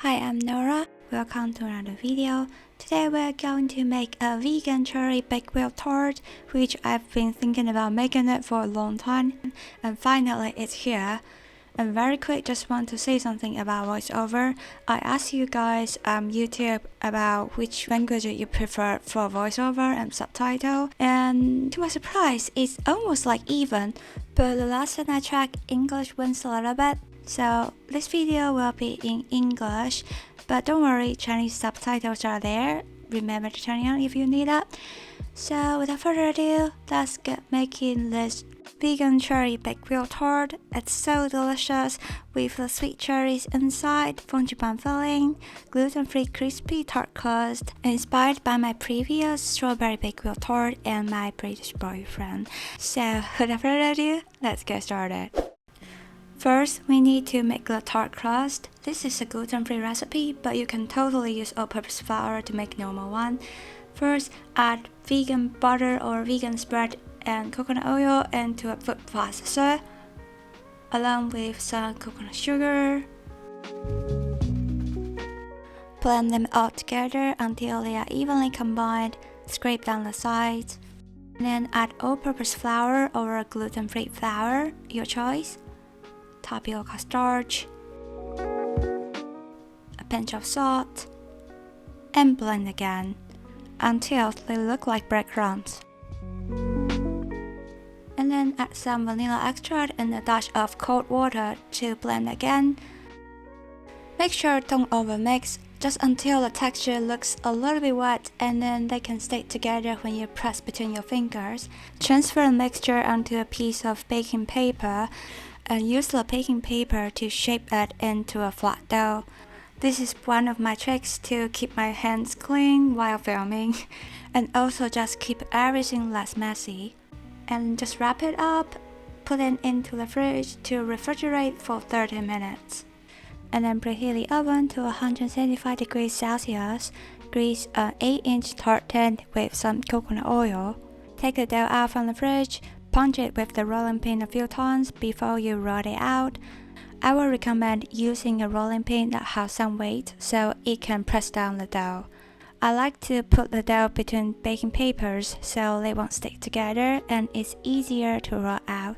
Hi, I'm Nora. Welcome to another video. Today we're going to make a vegan cherry bakewell tart, which I've been thinking about making it for a long time, and finally it's here. And very quick, just want to say something about voiceover. I asked you guys on YouTube about which language you prefer for voiceover and subtitle, and to my surprise, it's almost like even, but the last time I checked, English wins a little bit. So this video will be in English, but don't worry, Chinese subtitles are there. Remember to turn it on if you need it. So without further ado, let's get making this vegan cherry bakewell tart. It's so delicious with the sweet cherries inside, fondue filling, gluten-free crispy tart crust, inspired by my previous strawberry bakewell tart and my British boyfriend. So without further ado, let's get started. First, we need to make the tart crust. This is a gluten-free recipe, but you can totally use all-purpose flour to make normal one. First, add vegan butter or vegan spread and coconut oil into a food processor, along with some coconut sugar. Blend them all together until they are evenly combined. Scrape down the sides. And then add all-purpose flour or gluten-free flour, your choice. Tapioca starch, a pinch of salt, and blend again until they look like breadcrumbs. And then add some vanilla extract and a dash of cold water to blend again. Make sure don't overmix, just until the texture looks a little bit wet, and then they can stay together when you press between your fingers. Transfer the mixture onto a piece of baking paper and use the baking paper to shape it into a flat dough. This is one of my tricks to keep my hands clean while filming, and also just keep everything less messy. And just wrap it up, put it into the fridge to refrigerate for 30 minutes. And then preheat the oven to 175 degrees Celsius. Grease an 8-inch tart tin with some coconut oil. Take the dough out from the fridge. Punch it with the rolling pin a few times before you roll it out. I will recommend using a rolling pin that has some weight so it can press down the dough. I like to put the dough between baking papers so they won't stick together and it's easier to roll out.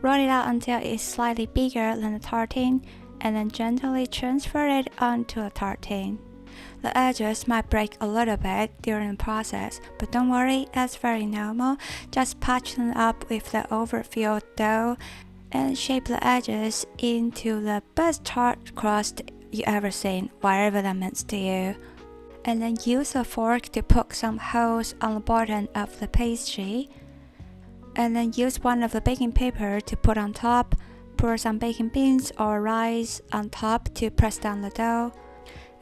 Roll it out until it's slightly bigger than the tartine and then gently transfer it onto the tartine. The edges might break a little bit during the process, but don't worry, that's very normal. Just patch them up with the overfilled dough and shape the edges into the best tart crust you ever seen, whatever that means to you. And then use a fork to poke some holes on the bottom of the pastry. And then use one of the baking paper to put on top. Pour some baking beans or rice on top to press down the dough.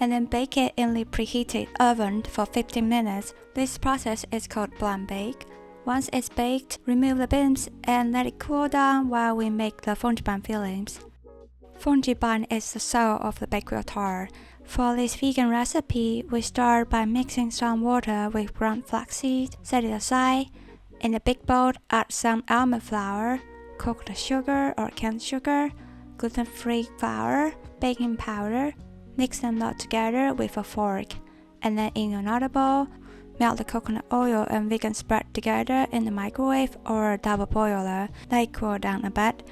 And then bake it in the preheated oven for 15 minutes. This process is called blind bake. Once it's baked, remove the beans and let it cool down while we make the fondue fillings. Fondue is the soul of the bakewell tart. For this vegan recipe, we start by mixing some water with ground flaxseed. Set it aside. In a big bowl, add some almond flour, coconut sugar or canned sugar, gluten-free flour, baking powder. Mix them all together with a fork, and then in another bowl, melt the coconut oil and vegan spread together in the microwave or a double boiler. Let it cool down a bit,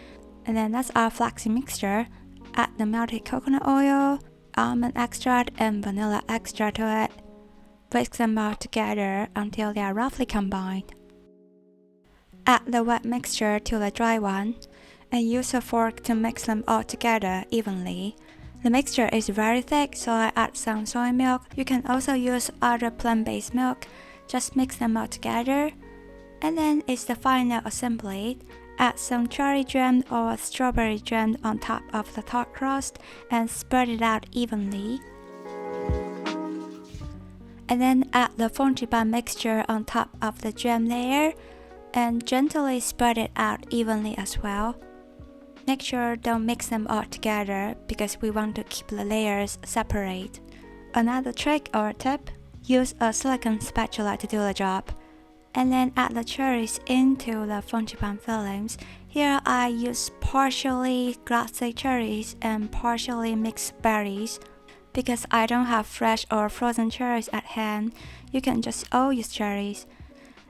and then that's our flaxseed mixture. Add the melted coconut oil, almond extract, and vanilla extract to it. Whisk them all together until they are roughly combined. Add the wet mixture to the dry one, and use a fork to mix them all together evenly. The mixture is very thick, so I add some soy milk. You can also use other plant-based milk. Just mix them all together. And then it's the final assembly. Add some cherry jam or strawberry jam on top of the tart crust and spread it out evenly. And then add the fondue mixture on top of the jam layer and gently spread it out evenly as well. Make sure don't mix them all together because we want to keep the layers separate. Another trick or tip, use a silicone spatula to do the job. And then add the cherries into the fondue fillings. Here I use partially grated cherries and partially mixed berries. Because I don't have fresh or frozen cherries at hand, you can just all use cherries.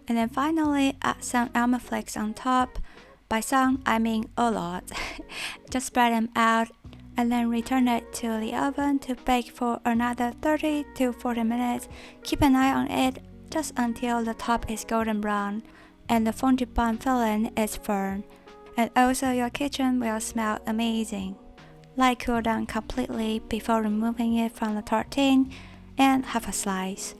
And then finally, add some almond flakes on top. By some, I mean a lot. Just spread them out and then return it to the oven to bake for another 30 to 40 minutes. Keep an eye on it just until the top is golden brown and the fondue bun filling is firm. And also your kitchen will smell amazing. Let it cool down completely before removing it from the tart tin and have a slice.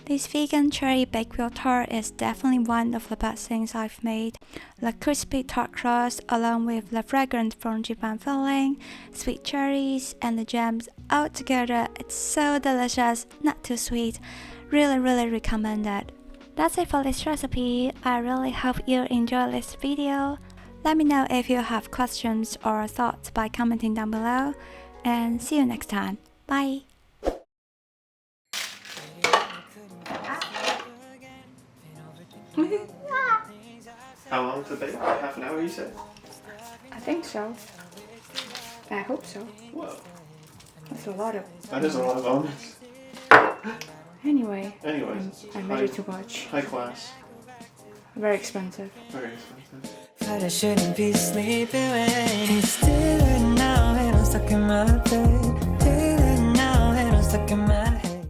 This vegan cherry bakewell tart is definitely one of the best things I've made. The crispy tart crust along with the fragrant fondue bun filling, sweet cherries and the jams all together, it's so delicious, not too sweet. Really recommend it. That's it for this recipe. I really hope you enjoy this video. Let me know if you have questions or thoughts by commenting down below. And see you next time. Bye! How long to bake? Half an hour, you said? I think so. I hope so. Whoa. That's a lot of... That is a lot of almonds. Anyways, I measure too much. High class. Very expensive. Very expensive. But I shouldn't be sleeping when it's still now and I'm stuck in my bed. Now and I'm stuck in my